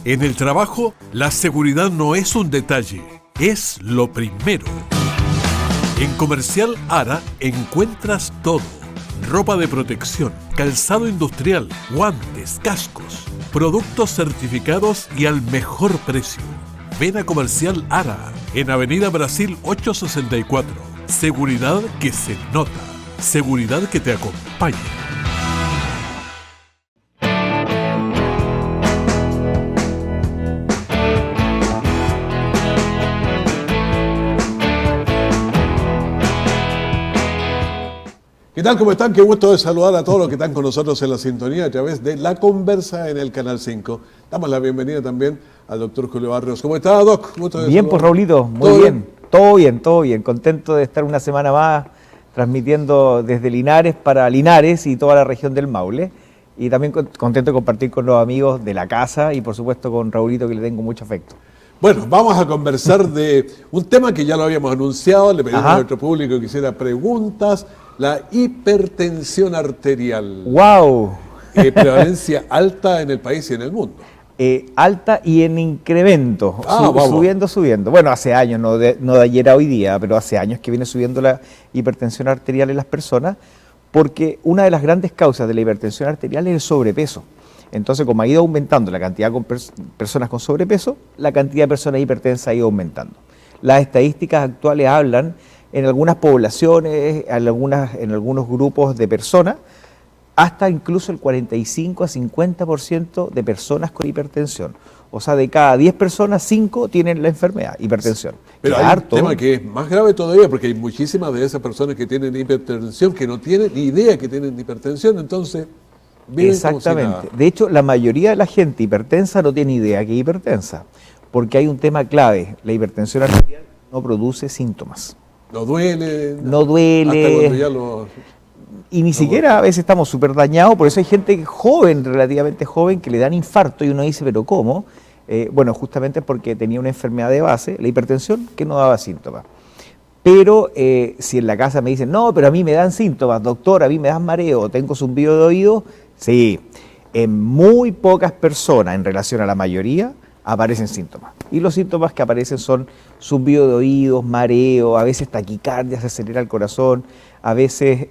En el trabajo, la seguridad no es un detalle, es lo primero. En Comercial Ara encuentras todo. Ropa de protección, calzado industrial, guantes, cascos, productos certificados y al mejor precio. Ven a Comercial Ara, en Avenida Brasil 864. Seguridad que se nota, seguridad que te acompaña. ¿Qué tal? ¿Cómo están? Qué gusto de saludar a todos los que están con nosotros en la sintonía a través de La Conversa en el Canal 5. Damos la bienvenida también al doctor Julio Barrios. ¿Cómo está, Doc? Bien, saludar. Pues Raulito, muy bien. Todo bien. Contento de estar una semana más transmitiendo desde Linares para Linares y toda la región del Maule. Y también contento de compartir con los amigos de la casa y por supuesto con Raulito, que le tengo mucho afecto. Bueno, vamos a conversar de un tema que ya lo habíamos anunciado, le pedimos a nuestro público que hiciera preguntas. La hipertensión arterial. ¡Wow! Prevalencia alta en el país y en el mundo. Alta y en incremento, subiendo. Bueno, hace años, no de ayer a hoy día, pero hace años que viene subiendo la hipertensión arterial en las personas, porque una de las grandes causas de la hipertensión arterial es el sobrepeso. Entonces, como ha ido aumentando la cantidad de personas con sobrepeso, la cantidad de personas hipertensas ha ido aumentando. Las estadísticas actuales hablan en algunas poblaciones, en algunos grupos de personas, hasta incluso el 45 a 50% de personas con hipertensión. O sea, de cada 10 personas, 5 tienen la enfermedad, hipertensión. Pero hay un tema que es más grave todavía, porque hay muchísimas de esas personas que tienen hipertensión que no tienen ni idea que tienen hipertensión, entonces viven exactamente. Como si nada. De hecho, la mayoría de la gente hipertensa no tiene idea que es hipertensa, porque hay un tema clave: la hipertensión arterial no produce síntomas. No duele. No duele. Hasta cuando ya lo... Y ni siquiera a veces estamos súper dañados, por eso hay gente joven, relativamente joven, que le dan infarto y uno dice, ¿pero cómo? Bueno, justamente porque tenía una enfermedad de base, la hipertensión, que no daba síntomas. Pero si en la casa me dicen, no, pero a mí me dan síntomas, doctor, a mí me dan mareo, tengo zumbido de oído, sí, en muy pocas personas, en relación a la mayoría, aparecen síntomas. Y los síntomas que aparecen son zumbido de oídos, mareo, a veces taquicardia, se acelera el corazón, a veces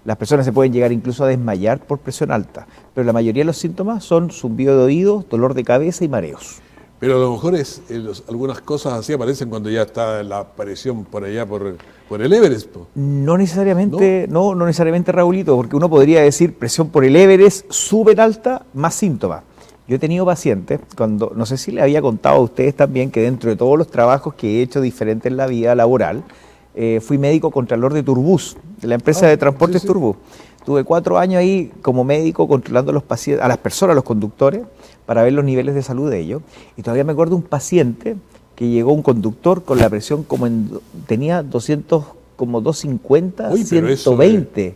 las personas se pueden llegar incluso a desmayar por presión alta, pero la mayoría de los síntomas son zumbido de oídos, dolor de cabeza y mareos. Pero a lo mejor algunas cosas así aparecen cuando ya está la presión por allá, por el Everest. No necesariamente, no necesariamente, Raulito, porque uno podría decir presión por el Everest, súper alta, más síntomas. Yo he tenido pacientes, no sé si le había contado a ustedes también, que dentro de todos los trabajos que he hecho diferentes en la vida laboral, fui médico contralor de Turbus, de la empresa de transportes sí. Turbus. Tuve 4 años ahí como médico controlando a las personas, a los conductores, para ver los niveles de salud de ellos. Y todavía me acuerdo un paciente que llegó, un conductor, con la presión tenía 200, como 250, 120.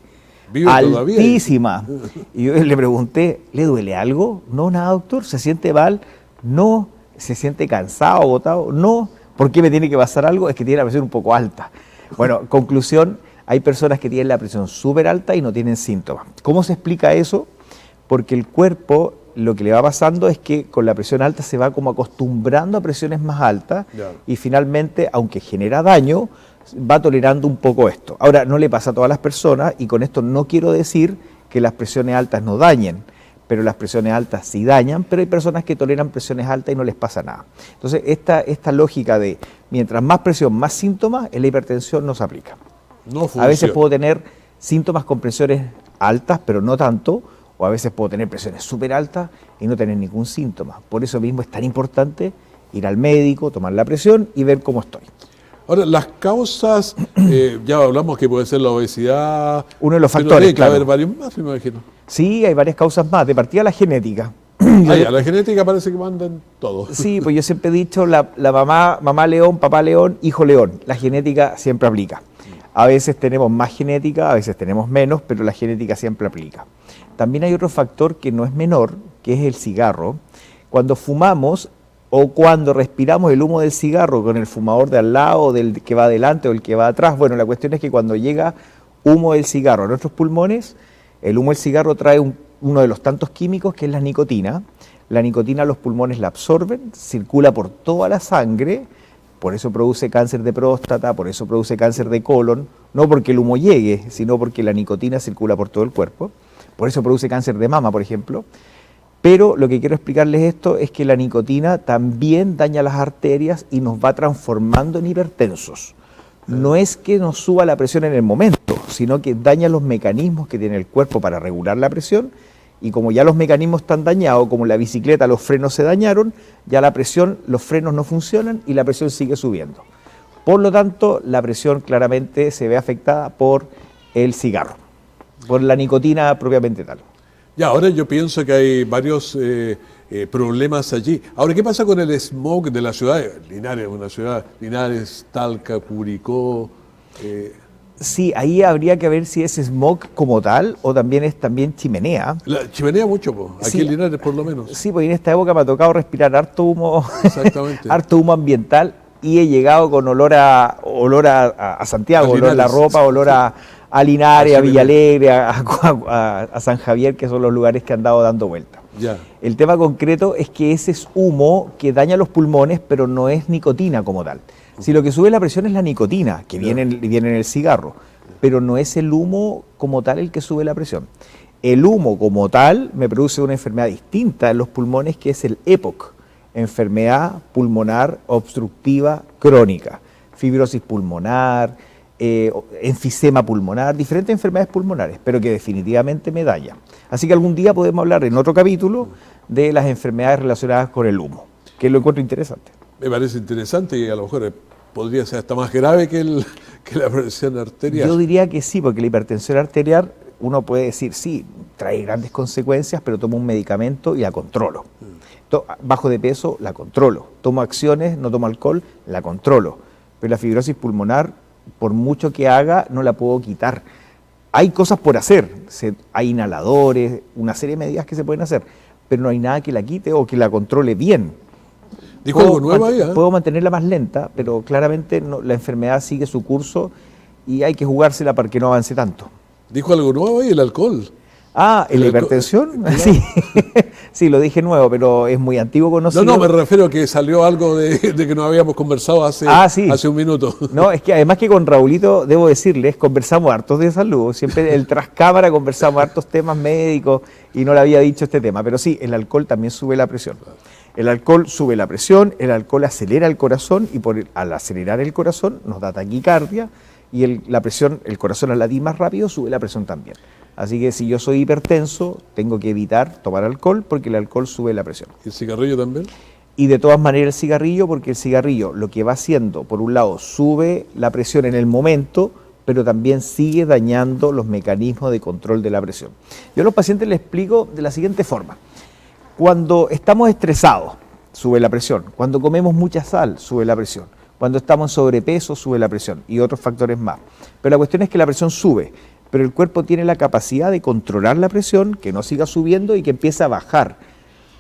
Altísima. Y yo le pregunté, ¿le duele algo? No, nada, doctor. ¿Se siente mal? No. ¿Se siente cansado, agotado? No. ¿Por qué me tiene que pasar algo? Es que tiene la presión un poco alta. Bueno, conclusión, hay personas que tienen la presión súper alta y no tienen síntomas. ¿Cómo se explica eso? Porque el cuerpo, lo que le va pasando es que con la presión alta se va como acostumbrando a presiones más altas y finalmente, aunque genera daño, va tolerando un poco esto. Ahora, no le pasa a todas las personas y con esto no quiero decir que las presiones altas no dañen, pero las presiones altas sí dañan, pero hay personas que toleran presiones altas y no les pasa nada. Entonces, esta lógica de mientras más presión, más síntomas, en la hipertensión no se aplica. No funciona. A veces puedo tener síntomas con presiones altas, pero no tanto, o a veces puedo tener presiones súper altas y no tener ningún síntoma. Por eso mismo es tan importante ir al médico, tomar la presión y ver cómo estoy. Ahora, las causas, ya hablamos que puede ser la obesidad. Uno de los factores, claro. Haber varios más, me imagino. Sí, hay varias causas más. De partida la genética. La genética parece que mandan todo. Sí, pues yo siempre he dicho, la mamá león, papá león, hijo león. La genética siempre aplica. A veces tenemos más genética, a veces tenemos menos, pero la genética siempre aplica. También hay otro factor que no es menor, que es el cigarro. Cuando fumamos, o cuando respiramos el humo del cigarro con el fumador de al lado, del que va adelante o el que va atrás. Bueno, la cuestión es que cuando llega humo del cigarro a nuestros pulmones, el humo del cigarro trae uno de los tantos químicos que es la nicotina. La nicotina los pulmones la absorben, circula por toda la sangre, por eso produce cáncer de próstata, por eso produce cáncer de colon, no porque el humo llegue, sino porque la nicotina circula por todo el cuerpo, por eso produce cáncer de mama, por ejemplo. Pero lo que quiero explicarles esto es que la nicotina también daña las arterias y nos va transformando en hipertensos. No es que nos suba la presión en el momento, sino que daña los mecanismos que tiene el cuerpo para regular la presión, y como ya los mecanismos están dañados, como la bicicleta, los frenos se dañaron, ya la presión, los frenos no funcionan y la presión sigue subiendo. Por lo tanto, la presión claramente se ve afectada por el cigarro, por la nicotina propiamente tal. Ya, ahora yo pienso que hay varios problemas allí. Ahora, ¿qué pasa con el smog de la ciudad? Linares, una ciudad, Linares, Talca, Curicó. Sí, ahí habría que ver si es smog como tal o también es también chimenea. La chimenea mucho, po. Aquí Sí. en Linares por lo menos. Sí, porque en esta época me ha tocado respirar harto humo, Exactamente. harto humo ambiental, y he llegado con olor a Santiago, A olor a la Linares, ropa, olor sí. a Linares, A a Chimenea. Villalegre, a San Javier, que son los lugares que han dado dando vuelta. Ya. El tema concreto es que ese es humo que daña los pulmones, pero no es nicotina como tal. Si lo que sube la presión es la nicotina, que viene en el cigarro, pero no es el humo como tal el que sube la presión. El humo como tal me produce una enfermedad distinta en los pulmones, que es el EPOC, enfermedad pulmonar obstructiva crónica, fibrosis pulmonar, enfisema pulmonar, diferentes enfermedades pulmonares, pero que definitivamente me daña. Así que algún día podemos hablar en otro capítulo de las enfermedades relacionadas con el humo, que lo encuentro interesante. Me parece interesante y a lo mejor podría ser hasta más grave que la presión arterial. Yo diría que sí, porque la hipertensión arterial, uno puede decir, sí, trae grandes consecuencias, pero tomo un medicamento y la controlo. Bajo de peso, la controlo. Tomo acciones, no tomo alcohol, la controlo. Pero la fibrosis pulmonar, por mucho que haga, no la puedo quitar. Hay cosas por hacer, hay inhaladores, una serie de medidas que se pueden hacer, pero no hay nada que la quite o que la controle bien. Dijo algo nuevo ahí, ¿eh? Puedo mantenerla más lenta, pero claramente la enfermedad sigue su curso y hay que jugársela para que no avance tanto. Dijo algo nuevo ahí, el alcohol. Ah, ¿en la El alcohol, hipertensión? claro. Sí. Sí, lo dije nuevo, pero es muy antiguo conocido. No, me refiero a que salió algo de que no habíamos conversado hace un minuto. No, es que además que con Raulito, debo decirles, conversamos hartos de salud, siempre el tras cámara conversamos hartos temas médicos y no le había dicho este tema, pero sí, el alcohol también sube la presión. El alcohol sube la presión, el alcohol acelera el corazón y al acelerar el corazón nos da taquicardia y la presión, el corazón al latir más rápido sube la presión también. Así que si yo soy hipertenso, tengo que evitar tomar alcohol porque el alcohol sube la presión. ¿Y el cigarrillo también? Y de todas maneras el cigarrillo, porque el cigarrillo lo que va haciendo, por un lado, sube la presión en el momento, pero también sigue dañando los mecanismos de control de la presión. Yo a los pacientes les explico de la siguiente forma. Cuando estamos estresados, sube la presión. Cuando comemos mucha sal, sube la presión. Cuando estamos en sobrepeso, sube la presión y otros factores más. Pero la cuestión es que la presión sube, pero el cuerpo tiene la capacidad de controlar la presión, que no siga subiendo y que empiece a bajar.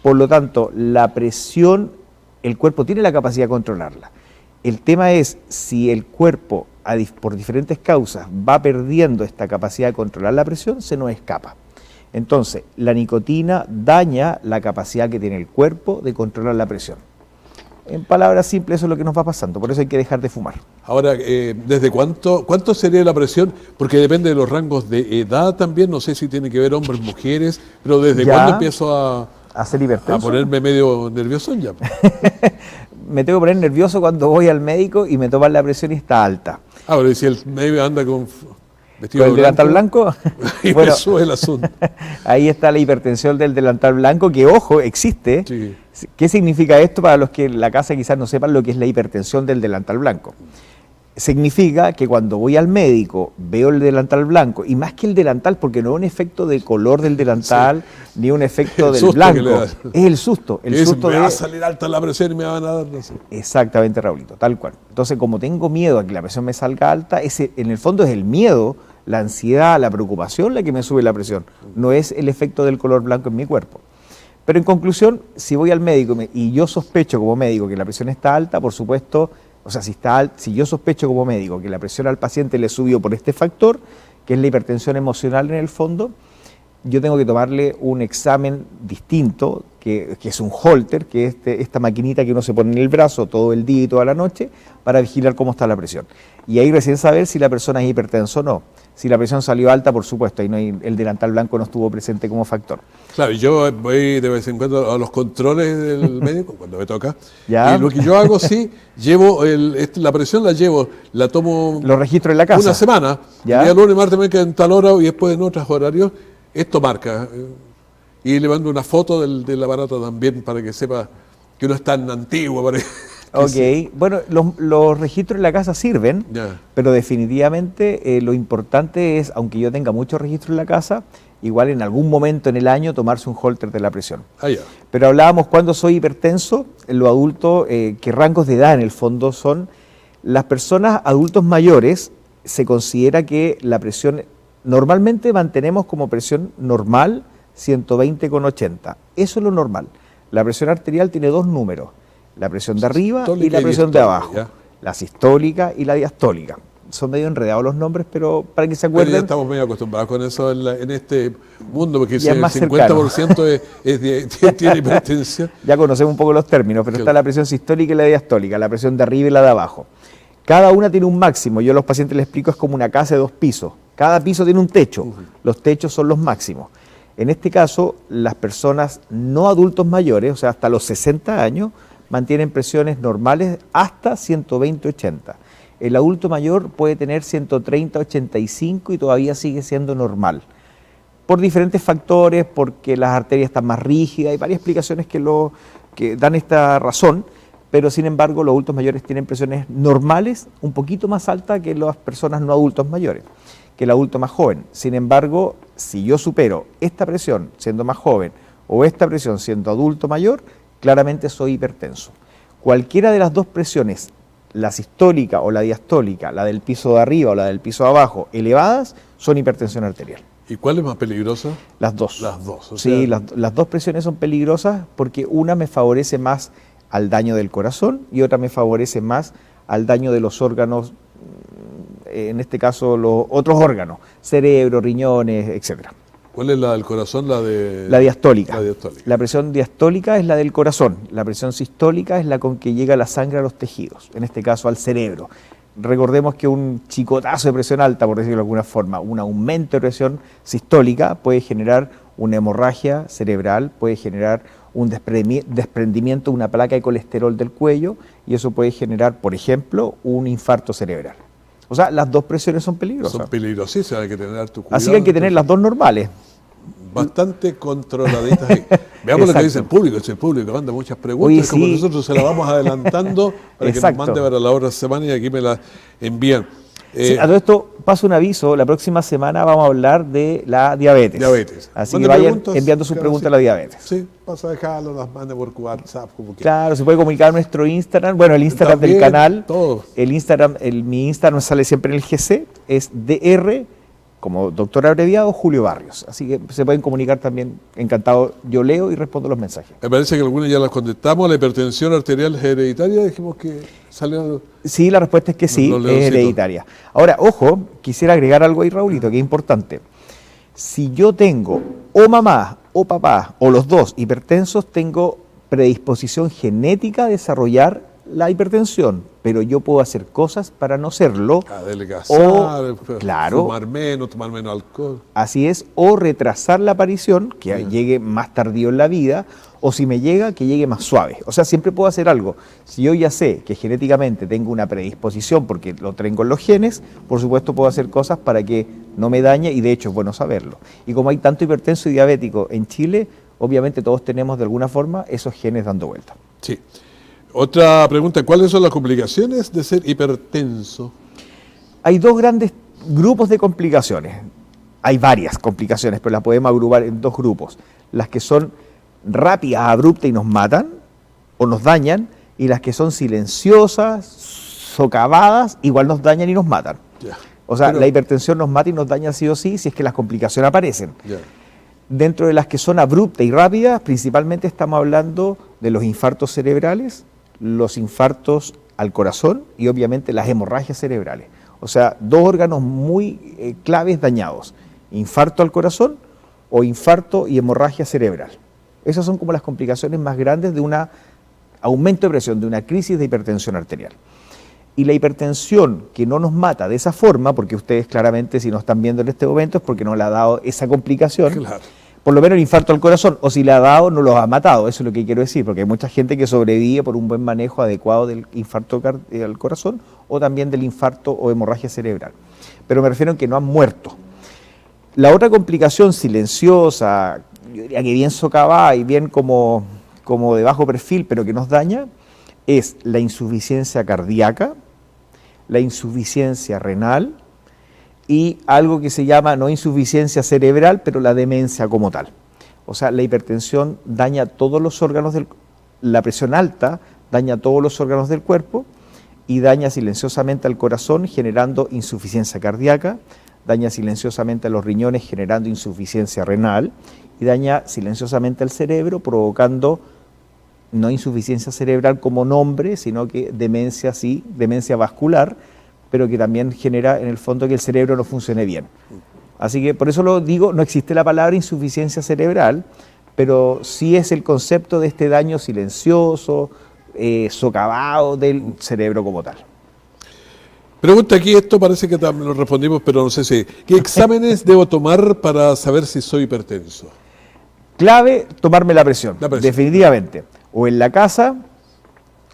Por lo tanto, la presión, el cuerpo tiene la capacidad de controlarla. El tema es si el cuerpo, por diferentes causas, va perdiendo esta capacidad de controlar la presión, se nos escapa. Entonces, la nicotina daña la capacidad que tiene el cuerpo de controlar la presión. En palabras simples, eso es lo que nos va pasando, por eso hay que dejar de fumar. Ahora, ¿desde cuánto sería la presión? Porque depende de los rangos de edad también, no sé si tiene que ver hombres, mujeres, pero ¿desde cuándo empiezo a ser hipertenso? A ponerme medio nervioso ya? Me tengo que poner nervioso cuando voy al médico y me toman la presión y está alta. Ah, pero si el médico anda con vestido ¿Con el delantal blanco? Y Bueno, me sube el asunto. ahí está la hipertensión del delantal blanco, que ojo, existe. Sí. ¿Qué significa esto para los que en la casa quizás no sepan lo que es la hipertensión del delantal blanco? Significa que cuando voy al médico veo el delantal blanco, y más que el delantal, porque no es un efecto de color del delantal, ni un efecto El del susto blanco, que le da. es el susto. El susto me va a de... salir alta la presión y me van a dar, no sé. Exactamente, Raulito, tal cual. Entonces, como tengo miedo a que la presión me salga alta, en el fondo es el miedo, la ansiedad, la preocupación la que me sube la presión, no es el efecto del color blanco en mi cuerpo. Pero en conclusión, si voy al médico y yo sospecho como médico que la presión está alta, por supuesto, o sea, si yo sospecho como médico que la presión al paciente le subió por este factor, que es la hipertensión emocional en el fondo, yo tengo que tomarle un examen distinto, que es un Holter, que es esta maquinita que uno se pone en el brazo todo el día y toda la noche para vigilar cómo está la presión. Y ahí recién saber si la persona es hipertensa o no. Si la presión salió alta, por supuesto, ahí no hay, el delantal blanco no estuvo presente como factor. Claro, yo voy de vez en cuando a los controles del médico, cuando me toca, ¿Ya? y lo que yo hago, sí, llevo la presión la tomo Los registros en la casa. una semana, ¿Ya? el día lunes, martes me queda en tal hora y después en otros horarios, esto marca. Y le mando una foto del aparato también para que sepa que uno es tan antiguo. Ok, bueno, los registros en la casa sirven, Ya. pero definitivamente lo importante es, aunque yo tenga muchos registros en la casa, igual en algún momento en el año tomarse un Holter de la presión. Ah, ya. Pero hablábamos cuando soy hipertenso, en lo adulto, qué rangos de edad en el fondo son. Las personas adultos mayores se considera que la presión, normalmente mantenemos como presión normal 120/80. Eso es lo normal. La presión arterial tiene dos números. La presión de arriba y la presión de abajo, ¿ya? la sistólica y la diastólica. Son medio enredados los nombres, pero para que se Pero ya acuerden, estamos medio acostumbrados con eso en este mundo, porque si Ya es el más 50% tiene hipertensión. ya conocemos un poco los términos, pero Claro. está la presión sistólica y la diastólica, la presión de arriba y la de abajo. Cada una tiene un máximo, yo a los pacientes les explico, es como una casa de 2 pisos. Cada piso tiene un techo, los techos son los máximos. En este caso, las personas no adultos mayores, o sea, hasta los 60 años, mantienen presiones normales hasta 120/80. El adulto mayor puede tener 130/85 y todavía sigue siendo normal. Por diferentes factores, porque las arterias están más rígidas, hay varias explicaciones que dan esta razón, pero sin embargo los adultos mayores tienen presiones normales un poquito más altas que las personas no adultos mayores, que el adulto más joven. Sin embargo, si yo supero esta presión siendo más joven o esta presión siendo adulto mayor, claramente soy hipertenso. Cualquiera de las dos presiones, la sistólica o la diastólica, la del piso de arriba o la del piso de abajo, elevadas, son hipertensión arterial. ¿Y cuál es más peligrosa? Las dos. Las dos. O Sí, sea, las dos presiones son peligrosas porque una me favorece más al daño del corazón y otra me favorece más al daño de los órganos, en este caso los otros órganos, cerebro, riñones, etcétera. ¿cuál es la del corazón? La diastólica. La diastólica. La presión diastólica es la del corazón, la presión sistólica es la con que llega la sangre a los tejidos, en este caso al cerebro. Recordemos que un chicotazo de presión alta, por decirlo de alguna forma, un aumento de presión sistólica puede generar una hemorragia cerebral, puede generar un desprendimiento de una placa de colesterol del cuello y eso puede generar, por ejemplo, un infarto cerebral. O sea, las dos presiones son peligrosas. Son peligrosísimas, hay que tener tu cuidado. Así que hay que tener las dos normales. Bastante controladitas ahí. Veamos lo que Exacto. dice el público. Si el público manda muchas preguntas, Oye, como sí. nosotros se las vamos adelantando para que nos Exacto. mande para la otra semana y aquí me las envían. Sí, a todo esto paso un aviso, la próxima semana vamos a hablar de la diabetes. Diabetes. Así Mande que vayan preguntas, enviando sus claro, preguntas sí. a la diabetes. Sí, pasa a dejarlo, las mande por WhatsApp, como quiera. Claro, se puede comunicar a nuestro Instagram, bueno, el Instagram También, del canal, todo. el Instagram, mi Instagram sale siempre en el GC, es DR, como doctor abreviado, Julio Barrios. Así que se pueden comunicar también, encantado, yo leo y respondo los mensajes. Me parece que algunas ya las contestamos. La hipertensión arterial es hereditaria, dijimos que salió. Sí, la respuesta es que sí, Los es leoncitos. hereditaria. Ahora, ojo, quisiera agregar algo ahí, Raulito, que es importante. Si yo tengo o mamá o papá o los dos hipertensos, tengo predisposición genética a desarrollar la hipertensión, pero yo puedo hacer cosas para no serlo. Adelgazar, claro. fumar menos, tomar menos alcohol. Así es, o retrasar la aparición, que llegue más tardío en la vida, o si me llega, que llegue más suave. O sea, siempre puedo hacer algo. Si yo ya sé que genéticamente tengo una predisposición, porque lo tengo en los genes, por supuesto puedo hacer cosas para que no me dañe, y de hecho es bueno saberlo. Y como hay tanto hipertenso y diabético en Chile, obviamente todos tenemos de alguna forma esos genes dando vuelta. Sí. Otra pregunta, ¿cuáles son las complicaciones de ser hipertenso? Hay dos grandes grupos de complicaciones. Hay varias complicaciones, pero las podemos agrupar en dos grupos. Las que son rápidas, abruptas y nos matan o nos dañan, y las que son silenciosas, socavadas, igual nos dañan y nos matan. Ya. O sea, Pero- la hipertensión nos mata y nos daña sí o sí si es que las complicaciones aparecen. Ya. Dentro de las que son abruptas y rápidas, principalmente estamos hablando de los infartos cerebrales, los infartos al corazón y obviamente las hemorragias cerebrales. O sea, dos órganos muy claves dañados, infarto al corazón o infarto y hemorragia cerebral. Esas son como las complicaciones más grandes de un aumento de presión, de una crisis de hipertensión arterial. Y la hipertensión que no nos mata de esa forma, porque ustedes claramente si nos están viendo en este momento es porque no le ha dado esa complicación, claro. Por lo menos el infarto al corazón, o si le ha dado no los ha matado, eso es lo que quiero decir, porque hay mucha gente que sobrevive por un buen manejo adecuado del infarto al corazón o también del infarto o hemorragia cerebral. Pero me refiero a que no han muerto. La otra complicación silenciosa, yo diría que bien socavada y bien como de bajo perfil, pero que nos daña, es la insuficiencia cardíaca, la insuficiencia renal y algo que se llama no insuficiencia cerebral, pero la demencia como tal. O sea, la hipertensión daña todos los órganos la presión alta daña todos los órganos del cuerpo y daña silenciosamente al corazón generando insuficiencia cardíaca, daña silenciosamente a los riñones generando insuficiencia renal y daña silenciosamente al cerebro provocando no insuficiencia cerebral como nombre, sino que demencia sí, demencia vascular, pero que también genera en el fondo que el cerebro no funcione bien. Así que por eso lo digo, no existe la palabra insuficiencia cerebral, pero sí es el concepto de este daño silencioso, socavado del cerebro como tal. Pregunta aquí, esto parece que también lo respondimos, pero no sé si... ¿Qué exámenes debo tomar para saber si soy hipertenso? Clave, tomarme la presión, definitivamente. O en la casa,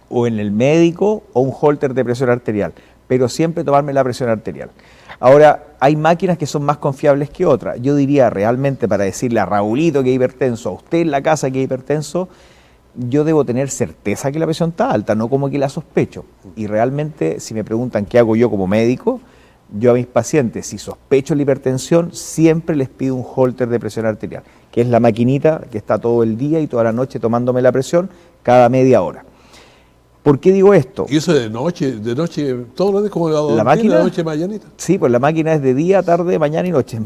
o en el médico, o un holter de presión arterial. Pero siempre tomarme la presión arterial. Ahora, hay máquinas que son más confiables que otras. Yo diría realmente para decirle a Raulito que es hipertenso, a usted en la casa que es hipertenso, yo debo tener certeza que la presión está alta, no como que la sospecho. Y realmente, si me preguntan qué hago yo como médico, yo a mis pacientes, si sospecho la hipertensión, siempre les pido un holter de presión arterial, que es la maquinita que está todo el día y toda la noche tomándome la presión cada media hora. ¿Por qué digo esto? ¿Y eso de noche, todos los días como la máquina, de noche mañanita? Sí, pues la máquina es de día, tarde, mañana y noche.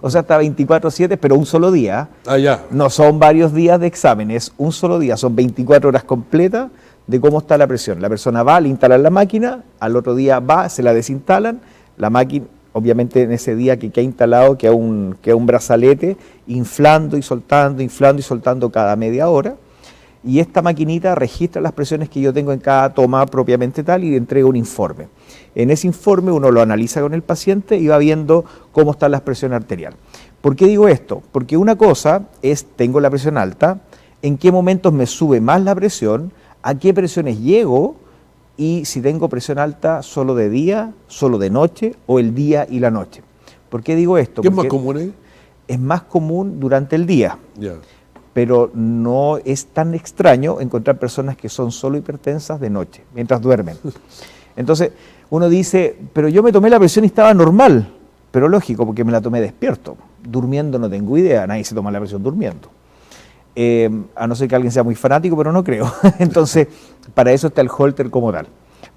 O sea, está 24/7, pero un solo día. Ah, ya. No son varios días de examen, es un solo día, son 24 horas completas de cómo está la presión. La persona va, le instalan la máquina, al otro día va, se la desinstalan, la máquina, obviamente en ese día que ha instalado, queda un brazalete, inflando y soltando cada media hora. Y esta maquinita registra las presiones que yo tengo en cada toma propiamente tal y entrega un informe. En ese informe uno lo analiza con el paciente y va viendo cómo está la presión arterial. ¿Por qué digo esto? Porque una cosa es, tengo la presión alta, en qué momentos me sube más la presión, a qué presiones llego y si tengo presión alta solo de día, solo de noche o el día y la noche. ¿Por qué digo esto? ¿Qué es más común ahí? Es más común durante el día. Ya. Pero no es tan extraño encontrar personas que son solo hipertensas de noche, mientras duermen. Entonces, uno dice, pero yo me tomé la presión y estaba normal, pero lógico, porque me la tomé despierto. Durmiendo no tengo idea, nadie se toma la presión durmiendo. A no ser que alguien sea muy fanático, pero no creo. Entonces, para eso está el holter como tal.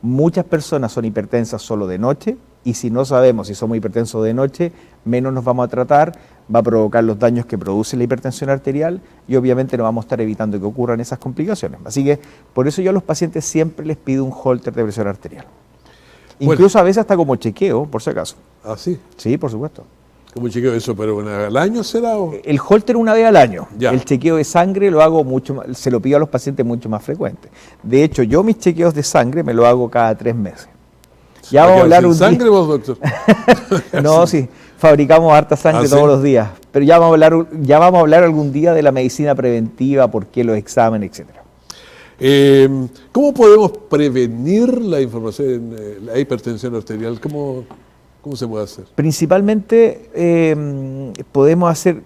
Muchas personas son hipertensas solo de noche, y si no sabemos si somos hipertensos de noche, menos nos vamos a tratar, va a provocar los daños que produce la hipertensión arterial y obviamente no vamos a estar evitando que ocurran esas complicaciones. Así que por eso yo a los pacientes siempre les pido un holter de presión arterial. Bueno. Incluso a veces hasta como chequeo, por si acaso. ¿Ah, sí? Sí, por supuesto. ¿Cómo chequeo eso? ¿Pero una vez al año será? ¿O? El holter una vez al año. Ya. El chequeo de sangre lo hago mucho más, se lo pido a los pacientes mucho más frecuente. De hecho, yo mis chequeos de sangre me lo hago cada 3 meses. Ya vamos a hablar un sangre día. vos, doctor? No, sí, fabricamos harta sangre todos los días. Pero ya vamos a hablar algún día de la medicina preventiva, por qué los exámenes, etcétera. ¿Cómo podemos prevenir la hipertensión arterial? ¿Cómo se puede hacer? Principalmente podemos hacer,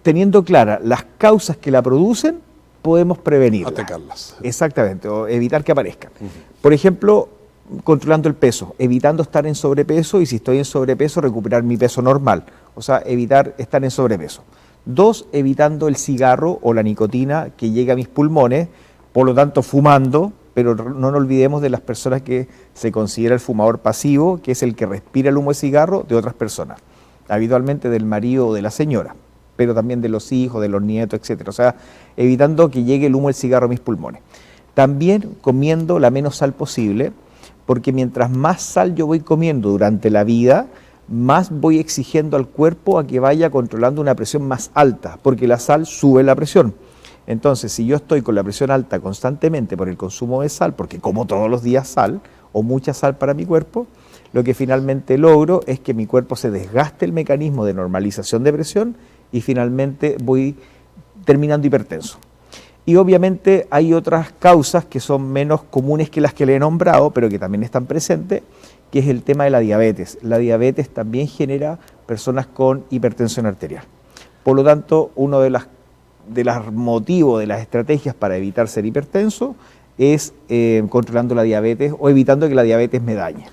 teniendo claras las causas que la producen, podemos prevenirla. Atacarlas. Exactamente, o evitar que aparezcan. Por ejemplo, controlando el peso, evitando estar en sobrepeso y si estoy en sobrepeso, recuperar mi peso normal. O sea, evitar estar en sobrepeso. 2, evitando el cigarro o la nicotina que llega a mis pulmones, por lo tanto fumando, pero no nos olvidemos de las personas que se considera el fumador pasivo, que es el que respira el humo de cigarro de otras personas, habitualmente del marido o de la señora, pero también de los hijos, de los nietos, etc. O sea, evitando que llegue el humo del cigarro a mis pulmones. También comiendo la menos sal posible, porque mientras más sal yo voy comiendo durante la vida, más voy exigiendo al cuerpo a que vaya controlando una presión más alta, porque la sal sube la presión. Entonces, si yo estoy con la presión alta constantemente por el consumo de sal, porque como todos los días sal, o mucha sal para mi cuerpo, lo que finalmente logro es que mi cuerpo se desgaste el mecanismo de normalización de presión y finalmente voy terminando hipertenso. Y obviamente hay otras causas que son menos comunes que las que le he nombrado, pero que también están presentes, que es el tema de la diabetes. La diabetes también genera personas con hipertensión arterial. Por lo tanto, uno de los motivos, de las estrategias para evitar ser hipertenso es controlando la diabetes o evitando que la diabetes me dañe.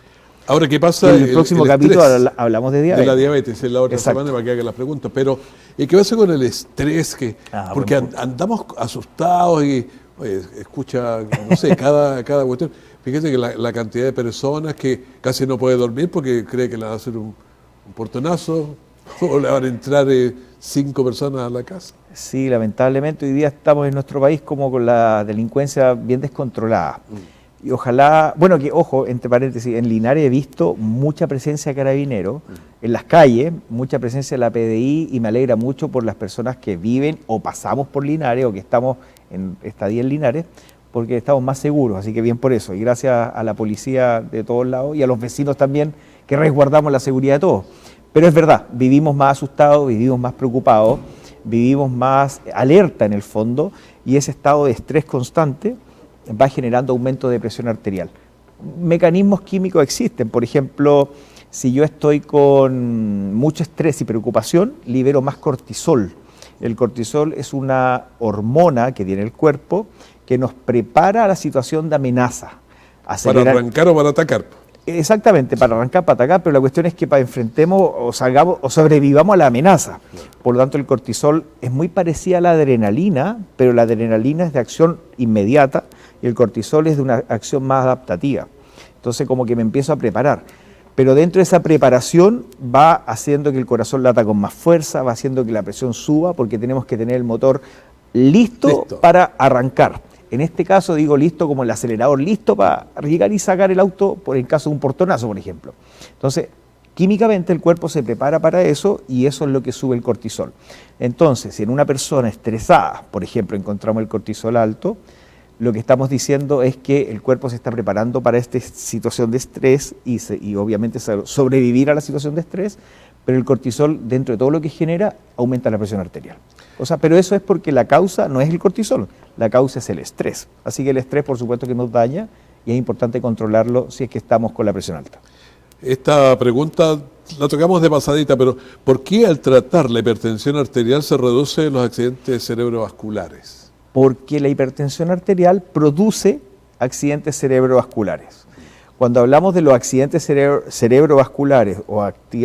Ahora, ¿qué pasa? En el próximo capítulo hablamos de diabetes. De la diabetes, en la otra semana para que hagan las preguntas. Pero, ¿qué pasa con el estrés? Porque andamos asustados y escucha, no sé, cada cuestión. Fíjate que la cantidad de personas que casi no puede dormir porque cree que le van a hacer un portonazo o le van a entrar 5 personas a la casa. Sí, lamentablemente hoy día estamos en nuestro país como con la delincuencia bien descontrolada. Y ojalá, bueno, que ojo, entre paréntesis, en Linares he visto mucha presencia de carabineros en las calles, mucha presencia de la PDI, y me alegra mucho por las personas que viven o pasamos por Linares o que estamos en estadía en Linares, porque estamos más seguros, así que bien por eso. Y gracias a la policía de todos lados y a los vecinos también que resguardamos la seguridad de todos. Pero es verdad, vivimos más asustados, vivimos más preocupados, vivimos más alerta en el fondo, y ese estado de estrés constante va generando aumento de presión arterial. Mecanismos químicos existen, por ejemplo, si yo estoy con mucho estrés y preocupación, libero más cortisol. El cortisol es una hormona que tiene el cuerpo que nos prepara a la situación de amenaza. ¿Para arrancar o para atacar? Exactamente, para arrancar, para atacar, pero la cuestión es que para enfrentemos o salgamos o sobrevivamos a la amenaza. Por lo tanto, el cortisol es muy parecida a la adrenalina, pero la adrenalina es de acción inmediata y el cortisol es de una acción más adaptativa. Entonces, como que me empiezo a preparar. Pero dentro de esa preparación va haciendo que el corazón lata con más fuerza, va haciendo que la presión suba, porque tenemos que tener el motor listo para arrancar. En este caso digo listo como el acelerador, listo para llegar y sacar el auto por el caso de un portonazo, por ejemplo. Entonces, químicamente el cuerpo se prepara para eso y eso es lo que sube el cortisol. Entonces, si en una persona estresada, por ejemplo, encontramos el cortisol alto, lo que estamos diciendo es que el cuerpo se está preparando para esta situación de estrés y obviamente sobrevivir a la situación de estrés, pero el cortisol, dentro de todo lo que genera, aumenta la presión arterial. O sea, pero eso es porque la causa no es el cortisol, la causa es el estrés. Así que el estrés, por supuesto, que nos daña y es importante controlarlo si es que estamos con la presión alta. Esta pregunta la tocamos de pasadita, pero ¿por qué al tratar la hipertensión arterial se reducen los accidentes cerebrovasculares? Porque la hipertensión arterial produce accidentes cerebrovasculares. Cuando hablamos de los accidentes cerebrovasculares, o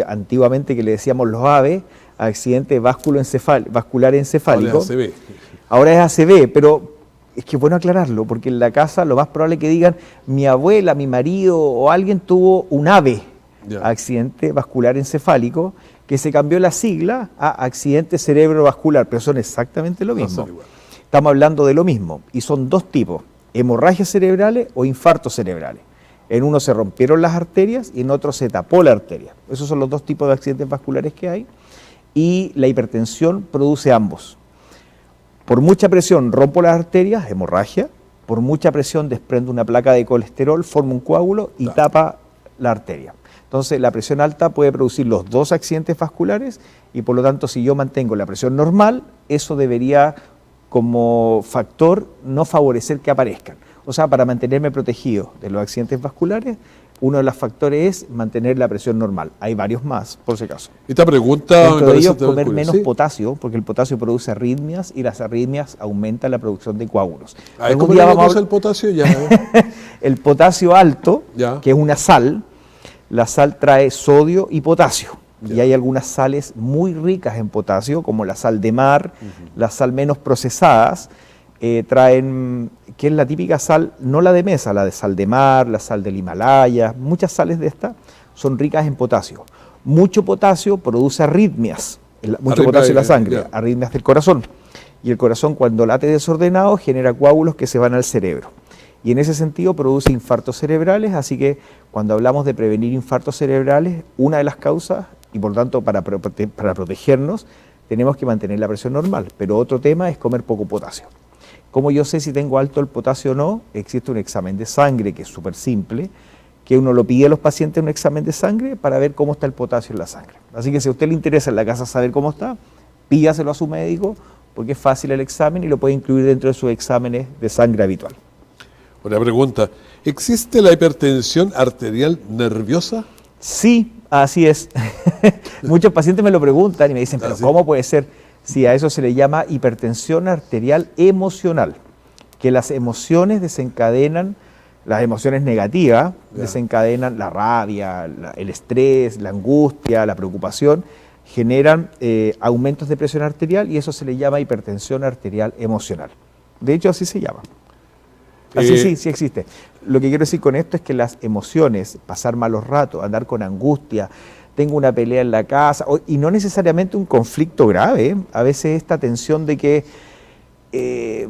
antiguamente que le decíamos los AVE, accidente vascular encefálico, ahora es ACV, pero es que es bueno aclararlo, porque en la casa lo más probable es que digan, mi abuela, mi marido o alguien tuvo un AVE, accidente vascular encefálico, que se cambió la sigla a accidente cerebrovascular, pero son exactamente lo mismo. Estamos hablando de lo mismo, y son dos tipos, hemorragias cerebrales o infartos cerebrales. En uno se rompieron las arterias y en otro se tapó la arteria. Esos son los dos tipos de accidentes vasculares que hay, y la hipertensión produce ambos. Por mucha presión rompo las arterias, hemorragia, por mucha presión desprendo una placa de colesterol, forma un coágulo y tapa la arteria. Entonces la presión alta puede producir los dos accidentes vasculares y por lo tanto si yo mantengo la presión normal, eso debería como factor no favorecer que aparezcan. O sea, para mantenerme protegido de los accidentes vasculares, uno de los factores es mantener la presión normal. Hay varios más, por si acaso. Esta pregunta... Dentro de ellos, comer menos potasio, porque el potasio produce arritmias y las arritmias aumentan la producción de coágulos. ¿Cómo le vamos el potasio? Ya. El potasio alto, que es una sal, la sal trae sodio y potasio. Y hay algunas sales muy ricas en potasio, como la sal de mar, las sal menos procesadas, traen, que es la típica sal, no la de mesa, la de sal de mar, la sal del Himalaya, muchas sales de estas son ricas en potasio. Mucho potasio produce arritmias, mucho potasio en la sangre, arritmias del corazón. Y el corazón cuando late desordenado genera coágulos que se van al cerebro. y en ese sentido produce infartos cerebrales, así que cuando hablamos de prevenir infartos cerebrales, una de las causas, y por tanto para protegernos, tenemos que mantener la presión normal, pero otro tema es comer poco potasio. ¿Cómo yo sé si tengo alto el potasio o no? Existe un examen de sangre que es súper simple, que uno lo pide a los pacientes un examen de sangre para ver cómo está el potasio en la sangre. Así que si a usted le interesa en la casa saber cómo está, pídaselo a su médico, porque es fácil el examen y lo puede incluir dentro de sus exámenes de sangre habitual. Una pregunta, ¿existe la hipertensión arterial nerviosa? Sí, así es. Muchos pacientes me lo preguntan y me dicen, pero ¿cómo puede ser? Sí, a eso se le llama hipertensión arterial emocional, que las emociones desencadenan, las emociones negativas desencadenan la rabia, el estrés, la angustia, la preocupación, generan aumentos de presión arterial y eso se le llama hipertensión arterial emocional. De hecho, así se llama. Así sí existe. Lo que quiero decir con esto es que las emociones, pasar malos ratos, andar con angustia, tengo una pelea en la casa, y no necesariamente un conflicto grave, a veces esta tensión de que,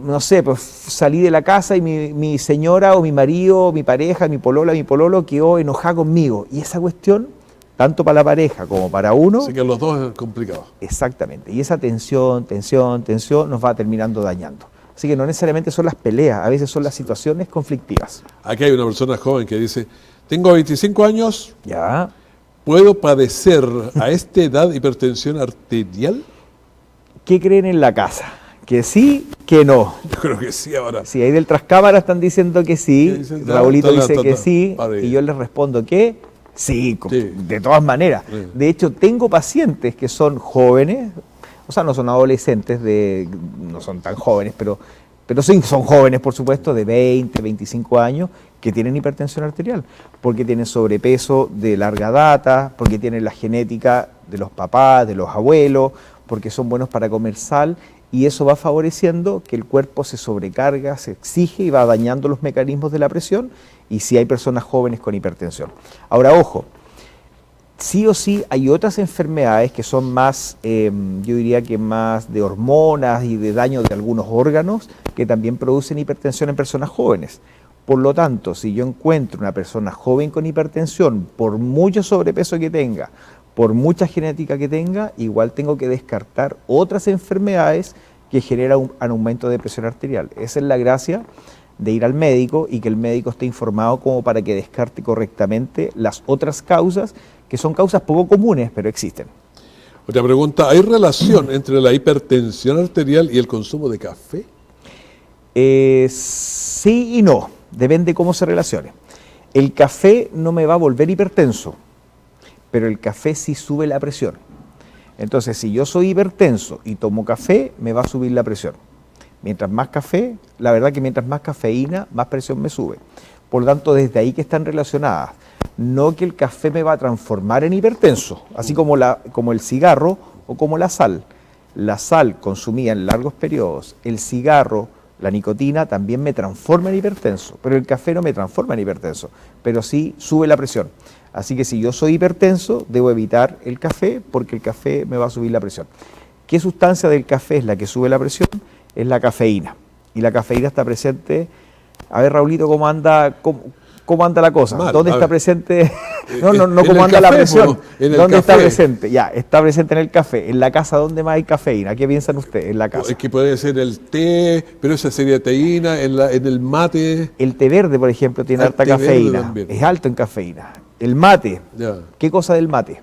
no sé, pues salí de la casa y mi señora o mi marido, o mi pareja, mi pololo quedó enojada conmigo, y esa cuestión, tanto para la pareja como para uno... Así que los dos es complicado. Exactamente, y esa tensión nos va terminando dañando. Así que no necesariamente son las peleas, a veces son las situaciones conflictivas. Aquí hay una persona joven que dice, tengo 25 años, ya. ¿Puedo padecer a esta edad hipertensión arterial? ¿Qué creen en la casa? ¿Que sí, que no? Yo creo que sí ahora. Sí, ahí del trascámara están diciendo que sí, Raulito dice que sí, y yo les respondo que sí, de todas maneras. Sí. De hecho, tengo pacientes que son jóvenes, o sea, no son adolescentes, no son tan jóvenes, pero sí son jóvenes, por supuesto, de 20, 25 años, que tienen hipertensión arterial, porque tienen sobrepeso de larga data, porque tienen la genética de los papás, de los abuelos, porque son buenos para comer sal, y eso va favoreciendo que el cuerpo se sobrecarga, se exige y va dañando los mecanismos de la presión, y sí hay personas jóvenes con hipertensión. Ahora, ojo, sí o sí hay otras enfermedades que son más, yo diría que más de hormonas y de daño de algunos órganos que también producen hipertensión en personas jóvenes. Por lo tanto, si yo encuentro una persona joven con hipertensión, por mucho sobrepeso que tenga, por mucha genética que tenga, igual tengo que descartar otras enfermedades que generan un aumento de presión arterial. Esa es la gracia de ir al médico y que el médico esté informado como para que descarte correctamente las otras causas, que son causas poco comunes, pero existen. Otra pregunta, ¿hay relación entre la hipertensión arterial y el consumo de café? Sí y no, depende cómo se relacione. El café no me va a volver hipertenso, pero el café sí sube la presión. Entonces, si yo soy hipertenso y tomo café, me va a subir la presión. Mientras más café, la verdad que mientras más cafeína, más presión me sube. Por lo tanto, desde ahí que están relacionadas. No que el café me va a transformar en hipertenso, así como el cigarro o como la sal. La sal consumida en largos periodos, el cigarro, la nicotina también me transforma en hipertenso, pero el café no me transforma en hipertenso, pero sí sube la presión. Así que si yo soy hipertenso, debo evitar el café porque el café me va a subir la presión. ¿Qué sustancia del café es la que sube la presión? Es la cafeína. Y la cafeína está presente. A ver, Raulito, ¿cómo anda la cosa? Mal, ¿Dónde está presente? No, ¿cómo anda la presión? ¿Dónde está presente? Ya, está presente en el café. En la casa, ¿dónde más hay cafeína? ¿Qué piensan ustedes en la casa? Es que puede ser el té, pero esa sería teína, en el mate. El té verde, por ejemplo, tiene alta cafeína. Es alto en cafeína. El mate. Ya. ¿Qué cosa del mate?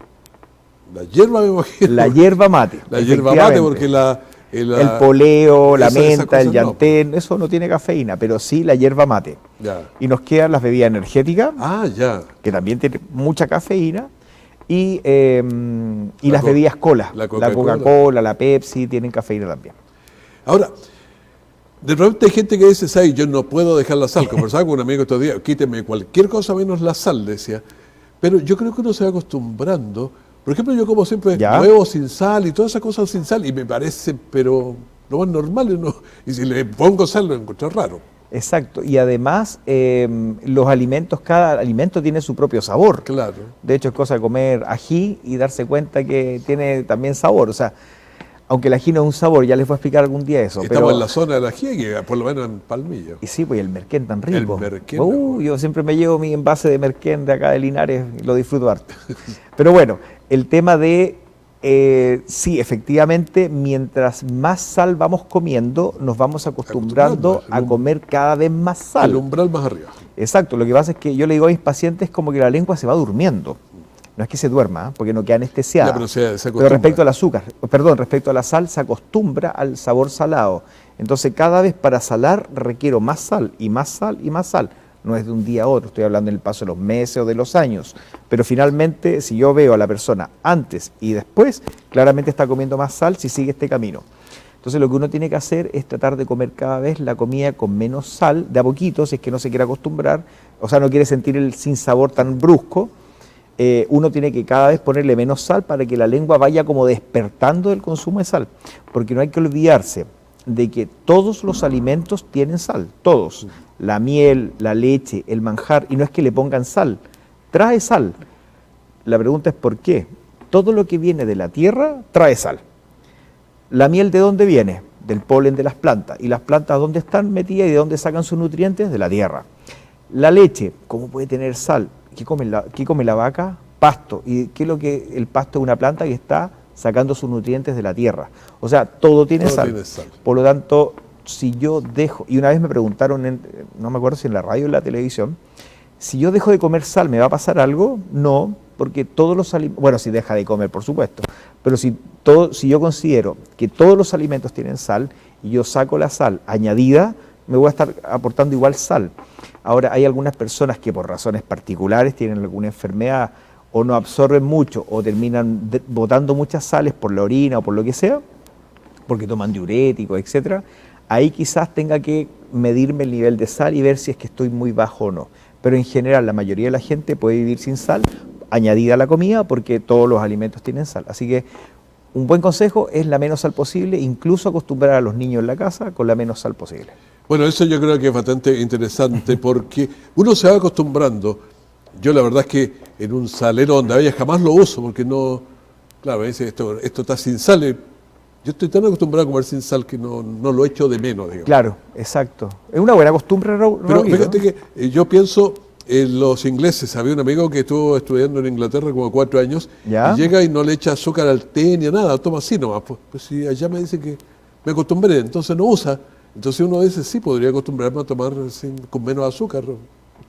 La hierba, me imagino. La hierba mate. La hierba mate, porque el poleo, la menta, el llantén, no. Eso no tiene cafeína, pero sí la hierba mate. Ya. Y nos quedan las bebidas energéticas, que también tienen mucha cafeína, y las bebidas cola. La Coca-Cola, la Pepsi, tienen cafeína también. Ahora, de repente hay gente que dice, ¿sabes? Yo no puedo dejar la sal. Conversaba con un amigo estos días, quíteme cualquier cosa menos la sal, decía. Pero yo creo que uno se va acostumbrando. Por ejemplo, yo como siempre huevos sin sal y todas esas cosas sin sal, y me parece, pero lo más normal, ¿no? Y si le pongo sal lo encuentro raro. Exacto, y además los alimentos, cada alimento tiene su propio sabor. Claro. De hecho, es cosa de comer ají y darse cuenta que tiene también sabor. O sea, Aunque el ají no es un sabor, ya les voy a explicar algún día eso. Estamos en la zona del ají, que por lo menos en Palmillo. Y sí, pues el merquén tan rico. El merquén. Yo siempre me llevo mi envase de merquén de acá de Linares y lo disfruto harto. Pero bueno, el tema de, sí, efectivamente, mientras más sal vamos comiendo, nos vamos acostumbrando a comer cada vez más sal. El umbral más arriba. Exacto, lo que pasa es que yo le digo a mis pacientes como que la lengua se va durmiendo. No es que se duerma, porque no queda anestesiada. Ya, pero respecto al azúcar, respecto a la sal, se acostumbra al sabor salado. Entonces, cada vez para salar requiero más sal y más sal y más sal. No es de un día a otro, estoy hablando en el paso de los meses o de los años. Pero finalmente, si yo veo a la persona antes y después, claramente está comiendo más sal si sigue este camino. Entonces, lo que uno tiene que hacer es tratar de comer cada vez la comida con menos sal, de a poquito, si es que no se quiere acostumbrar, o sea, no quiere sentir el sinsabor tan brusco. Uno tiene que cada vez ponerle menos sal para que la lengua vaya como despertando del consumo de sal, porque no hay que olvidarse de que todos los alimentos tienen sal, todos, la miel, la leche, el manjar, y no es que le pongan sal, trae sal. La pregunta es ¿por qué? Todo lo que viene de la tierra trae sal. ¿La miel de dónde viene? Del polen de las plantas. ¿Y las plantas dónde están metidas y de dónde sacan sus nutrientes? De la tierra. La leche, ¿cómo puede tener sal? ¿Qué come la vaca? Pasto. ¿Y qué es lo que el pasto es? Una planta que está sacando sus nutrientes de la tierra. O sea, todo tiene sal. Por lo tanto, si yo dejo, y una vez me preguntaron, no me acuerdo si en la radio o en la televisión, si yo dejo de comer sal, ¿me va a pasar algo? No, porque todos los alimentos, bueno, si deja de comer, por supuesto, pero si yo considero que todos los alimentos tienen sal y yo saco la sal añadida, me voy a estar aportando igual sal. Ahora, hay algunas personas que por razones particulares tienen alguna enfermedad o no absorben mucho o terminan botando muchas sales por la orina o por lo que sea, porque toman diuréticos, etcétera. Ahí quizás tenga que medirme el nivel de sal y ver si es que estoy muy bajo o no. Pero en general, la mayoría de la gente puede vivir sin sal añadida a la comida porque todos los alimentos tienen sal. Así que un buen consejo es la menos sal posible, incluso acostumbrar a los niños en la casa con la menos sal posible. Bueno, eso yo creo que es bastante interesante porque uno se va acostumbrando. Yo la verdad es que en un salero donde había jamás lo uso porque no, claro, me dice esto está sin sal. Yo estoy tan acostumbrado a comer sin sal que no lo echo de menos, digamos. Claro, exacto. Es una buena costumbre, Raúl. Pero fíjate que yo pienso en los ingleses. Había un amigo que estuvo estudiando en Inglaterra como 4 años. ¿Ya? Y llega y no le echa azúcar al té ni a nada, toma así nomás. Pues si allá me dice que me acostumbré, entonces no usa. Entonces uno dice, sí, podría acostumbrarme a tomar con menos azúcar.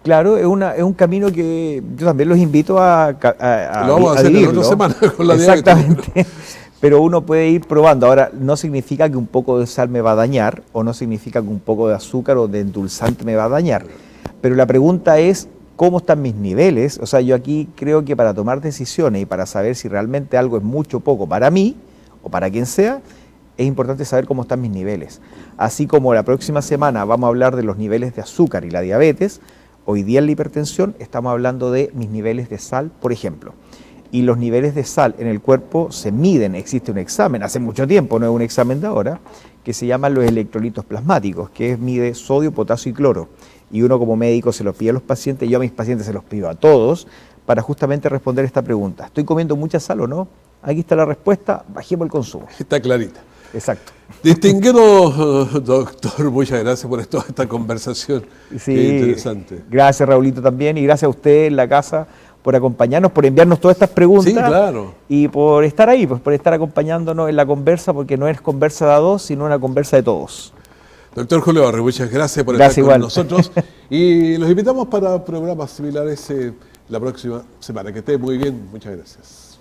Claro, es un camino que yo también los invito a lo vamos a hacer en otra semana con la Exactamente. Pero uno puede ir probando. Ahora, no significa que un poco de sal me va a dañar, o no significa que un poco de azúcar o de endulzante me va a dañar. Pero la pregunta es, ¿cómo están mis niveles? O sea, yo aquí creo que para tomar decisiones y para saber si realmente algo es mucho o poco para mí, o para quien sea, es importante saber cómo están mis niveles. Así como la próxima semana vamos a hablar de los niveles de azúcar y la diabetes, hoy día en la hipertensión estamos hablando de mis niveles de sal, por ejemplo. Y los niveles de sal en el cuerpo se miden, existe un examen, hace mucho tiempo, no es un examen de ahora, que se llaman los electrolitos plasmáticos, que mide sodio, potasio y cloro. Y uno como médico se los pide a los pacientes, yo a mis pacientes se los pido a todos, para justamente responder esta pregunta. ¿Estoy comiendo mucha sal o no? Aquí está la respuesta, bajemos el consumo. Está clarita. Exacto. Distinguido doctor, muchas gracias por toda esta conversación. Sí, qué interesante. Gracias, Raulito, también, y gracias a usted en la casa por acompañarnos, por enviarnos todas estas preguntas. Sí, claro. Y por estar ahí, pues por estar acompañándonos en la conversa, porque no es conversa de a dos, sino una conversa de todos. Doctor Julio Barrio, muchas gracias por estar con nosotros. Y los invitamos para programas similares la próxima semana. Que esté muy bien. Muchas gracias.